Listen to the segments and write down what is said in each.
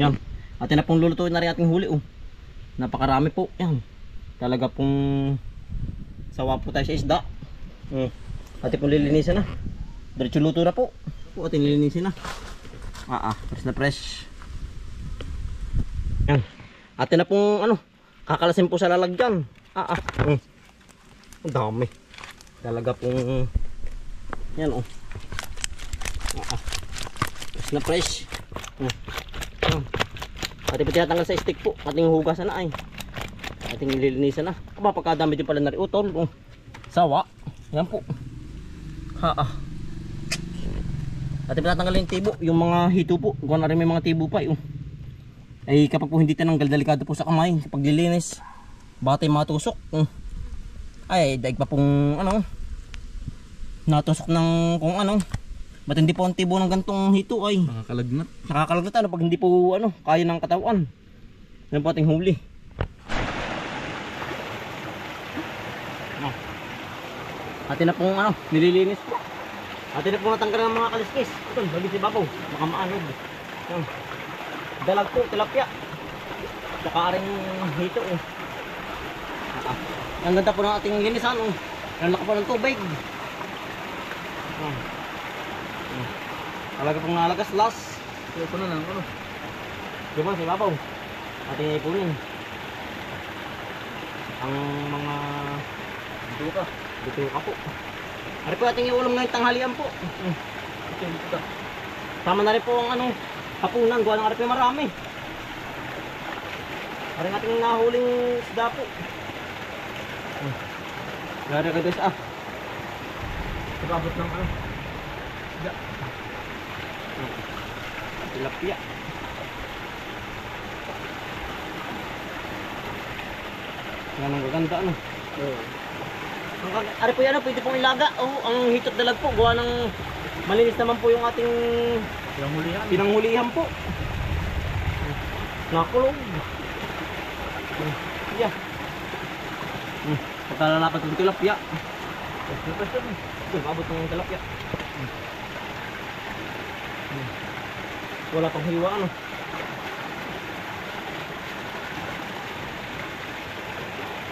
Yan. Atin na pong lulutuin na rin ating huli. Napakarami po. Yan. Talaga pong sawa po tayo sa isda. Atin pong lilinisin na. Diretso luto na po. Atin lilinisin na. Fresh na fresh. Yan. Atin na pong kakalasin po sa lalagyan. Ang dami. Talaga pong yan fresh na fresh. Ating po tinatanggal sa stick po. Ating hugasan na ay. Ating ililinisan na. Pagkadami din pala na rin utol. Sawa. Yan po. Ating tinatanggal yung tibo. Yung mga hito po. Gawa na rin may mga tibo pa. Ay kapag po hindi tinanggal, delikado po sa kamay. Kapag lilinis, baka tayo matusok. Ay daig pa pong natusok ng kung ba't hindi po ang tibo ng gantong hito ay nakakalagnat pag hindi po kaya ng katawan. Yan po ating huli. Atin na pong nililinis po. Atin na pong natanggal ng mga kaliskis. Ito, bagay si babaw, baka maanog. Dalag po, tilapia. Tsaka rin hito ang ganda po ng ating linisan. Ang laki po ng tubig. Talaga pong nalagas-las. Ito po na lang. Diba si babaw? Ating ipunin. Ang mga bituka po. Ari po ating iulong ngayong tanghalian po. Tama na rin po ang hapunan. Gawa ng ari po marami. Ari ng ating nahuling isda po. Gari ka guys Pagabot ng isda. Tilapia. Yan ang gaganda Ari po yan pwede pong ilaga. Ang hitot dalag po gawa ng malinis naman po yung ating pinanghulihan po. Nakulog. Yeah. Pagkalalapat ng tilapia. Abot ng tilapia. Wala pang hiwa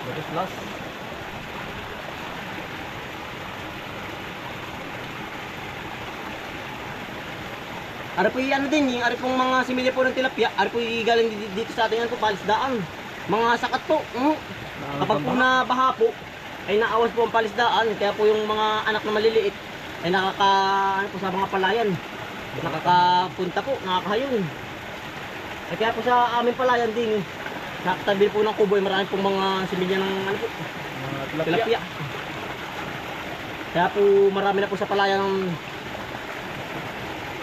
Bagus las. Ari po yan din, yung ari pong mga simili po ng tilapia, ari po galing dito sa atin yan po, palisdaan. Mga sakat po. Kapag po nabaha po, ay naawas po ang palisdaan, kaya po yung mga anak na maliliit ay po sa mga palayan. Nakakapunta po, nakakahayon. Kaya po sa aming palayan din, nakatabi po ng kubo ay marami pong mga similya ng tilapia. Kaya po marami na po sa palayan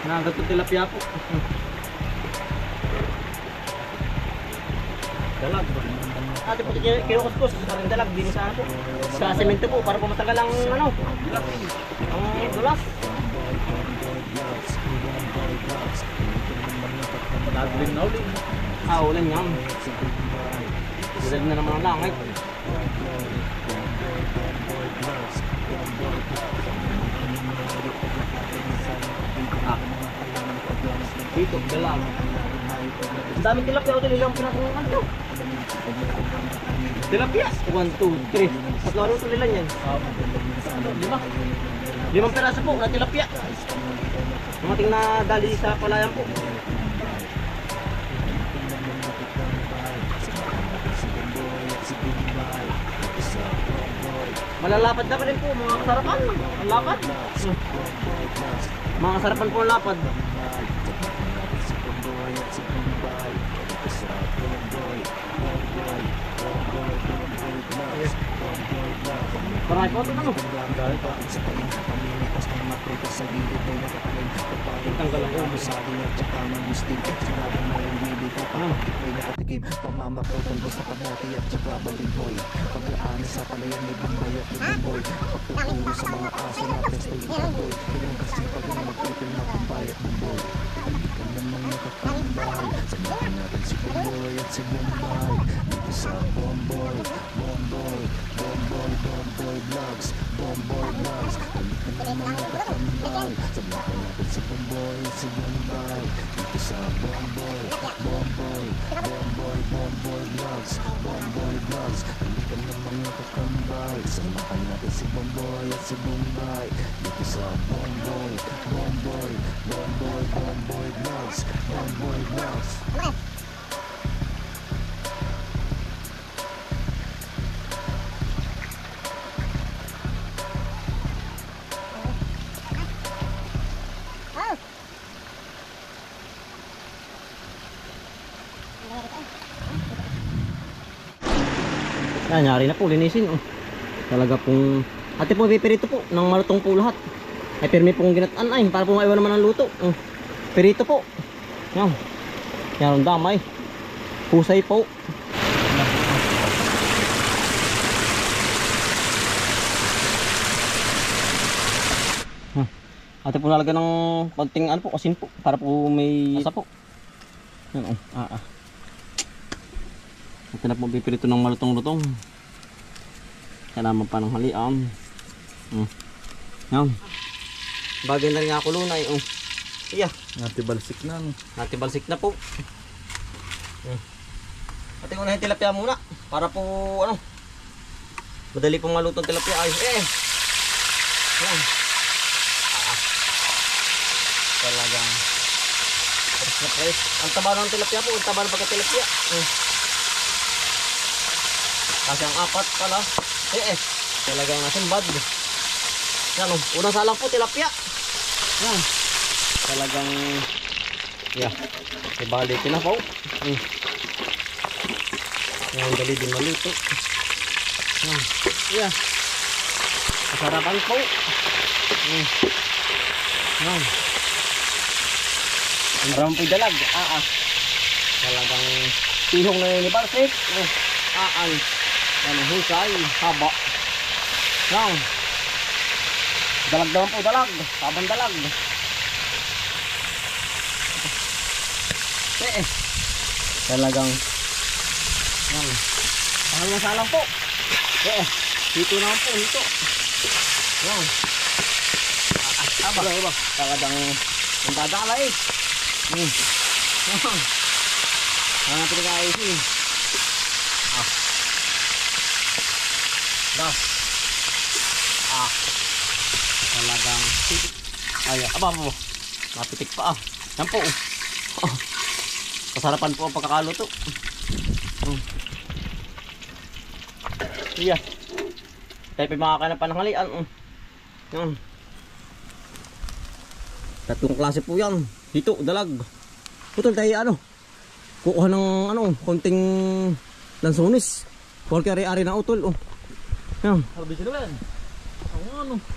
na ganito tilapia po. Dalag. Ate po kinukuskus sa dalag din sa po. Sa semento po para po matagal ang ang dulas. Nagulin na ulit. Ulan yan. Ulan na naman ang langit. Dito, dalag. Ang daming tilapia o nilang pinatungan to. Tilapia? 1, 2, 3. Tatlo ito nila yan. 5 peraso po na tilapia. Ang ating nadali sa palayan po. Malalapad na pa rin po mga kasarapan. Ang lapad. Mga kasarapan po ang lapad. Parang po ito tanggal ang ulo sa akin at saka mag-istig at sinabi mo yung hindi ka pa ay nakatikim pamamapotong sa kamote at saka balighoy paglaan sa palayan may bambayat ng bamboy pagtuturo sa mga aso na testo yung bamboy kailang kasi pag nagputol na bambayat ng boy hindi ka namang nakakambay samahan natin si Bomboy at si Bombay dito sa Bomboy Vlogs hindi ka namang nakakambay samahan natin si Bomboy at si Bombay dito sa Bomboy mga kakambay. Samahan natin si Bomboy at si Bombay dito sa Bomboy Vlogs. Bomboy Vlogs. Nyari na po, linisin. Talaga pong ate po pipirito po ng malutong po lahat. Ay pirmi pong ginataan ay para po maiwan naman ang luto. Pirito po. Yan. Yan ang damay. Husay po. Ate po nalagyan ng konting ano po, asin po para po may asa po. Yan Ito na po pipirito ng malutong-lutong. Kailangan pa ng halian. Yan. Bagay na rin nga kulo na eh. Iya. Natibalsik na no. Natibalsik na po. Ating unahin tilapia muna. Para po ano. Madali pong malutong tilapia ay. Yan. Talagang fresh na fresh. Ang taba ng tilapia po. Ang taba ng pagka-tilapia. Kasi ang apat pala. Talagang nasimbad. Yan unang salang po tilapia. Yan. Talagang ibalitin na po. Yan dali din maluto. Yan. Masarapan po. Yan. Ang maraming po'y dalag. Talagang tihong na yun ni Barsik. Yan ang husay, haba. Yan. Dalag naman po, dalag. Sabang dalag. Talagang yan. Pahal na salang po. Dito naman po, dito. Yan. Haba. Talagang ang dadalay. Yan. Yan ang pinag-ayos eh. Talagang pitik. Po. Mapitik pa Yan po. Kasarapan po ang pagkakaluto. Iya. Tayo pa makakain ng pananghalian. Yan. Tatlong klase po yan. Dito, dalag. Putol tayo kukuha ng konting lansones. Porque ari-ari na utol. Yan. Harbi sila yan.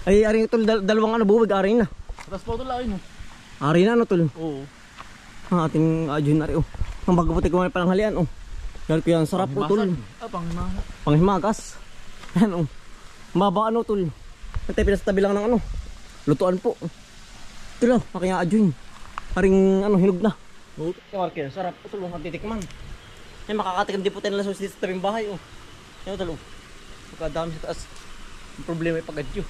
Ay, ari utol, dalawang buwig, ari na. Tapos pa utol ay no. Ari na utol. Oo. Ating adyon ari Ang bagbuti ko may pananghalian Yan ko yan, sarap utol. Panghimagas. Yan Maba utol. Natay pinasatabi lang ng lutuan po. Ito aking adyon. Haring hinog na. Yan sarap utol, ang titikman. Yan makakatikim din po tayo ng lasos dito sa tabing bahay Yan utol Pagkadami sa taas. Ang problema ay pag-adyo.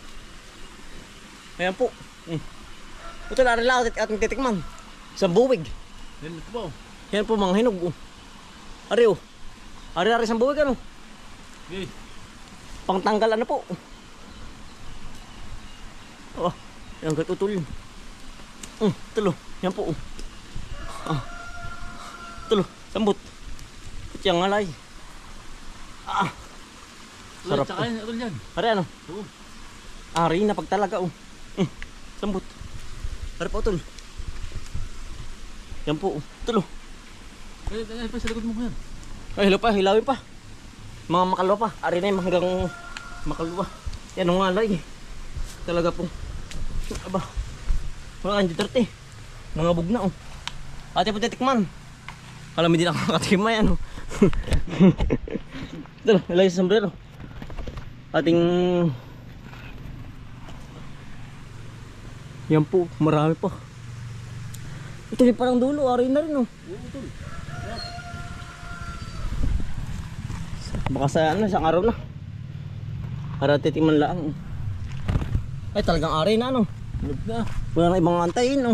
Ayan po. Ito na rin lang ating titikman. Isang buwig. Yan ito po. Yan po mga hinog. Ari Ari isang buwig Okay. Pangtanggal po. Yan katutol. Tulo. Yan po. Tulo. Sambot. Yang ngalay. Sarap po. Ari Ari na pagtalaga Sambot. Ari po tol. Yan po. Tulo. Ay pa sa likod mo yan. Ay hilawin pa. Mga makalwa pa. Ari na yung hanggang makalwa. Yan ang ngalay. Talaga po. Aba. Mga 130. Mga bug na Ate po titikman. Alam hindi na nakakatikman yan Tulo. Ilagay sa sombrero. Ating yan po, marami pa. Ito yung parang dulo, ari na rin Baka sa isang araw na. Para titikman lang. Ay talagang ari na Wala na ibang antayin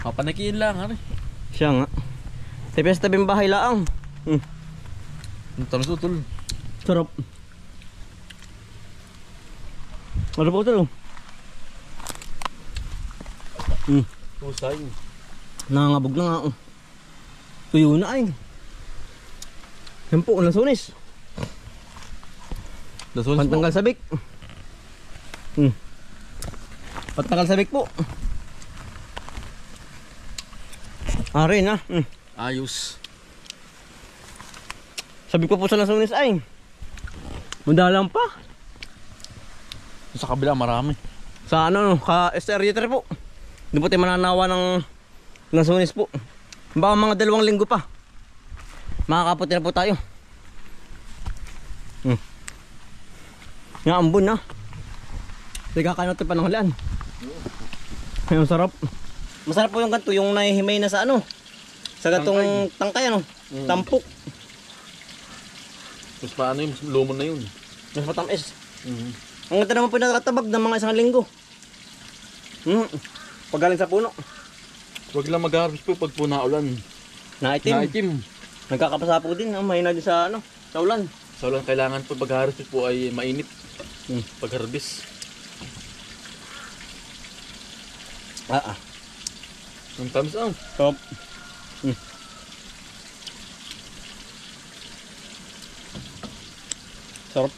Papanakiin lang Siya nga. Tapos tabing bahay lang. Talos utol. Sarap. Ano po ito? Pusay. Nangangabog na nga. Tuyo na ay. Yan po, lansunis. Pantanggal sabik. Pantanggal sabik po. Rin ha. Ayos. Sabik po sa lansunis ay. Madalang pa. Sa kabila marami. Sa ano, ka-stereo po. Doon po tayo mananawa ng lansunis po. Baka mga 2 linggo pa. Makakaputi na po tayo. Nga ambon na. Hindi kakain natin pa ng hulan. Ay, masarap. Masarap po yung ganito, yung nahihimay na sa ano. Sa gantong tangkay ano. Tampok. Mas paano yung lumon na yun. Mas matamis. Ang ganda naman po nakatabag ng mga 1 linggo. Pag galing sa puno. Huwag lang mag-harvest po pag po naulan. Naitim. Naitim. Nagkakapasa po din. Mahina din sa ano. Sa ulan. Sa ulan kailangan po pag-harvest po ay mainit. Pag-harvest. Ang tamis ang. Top. Sarap.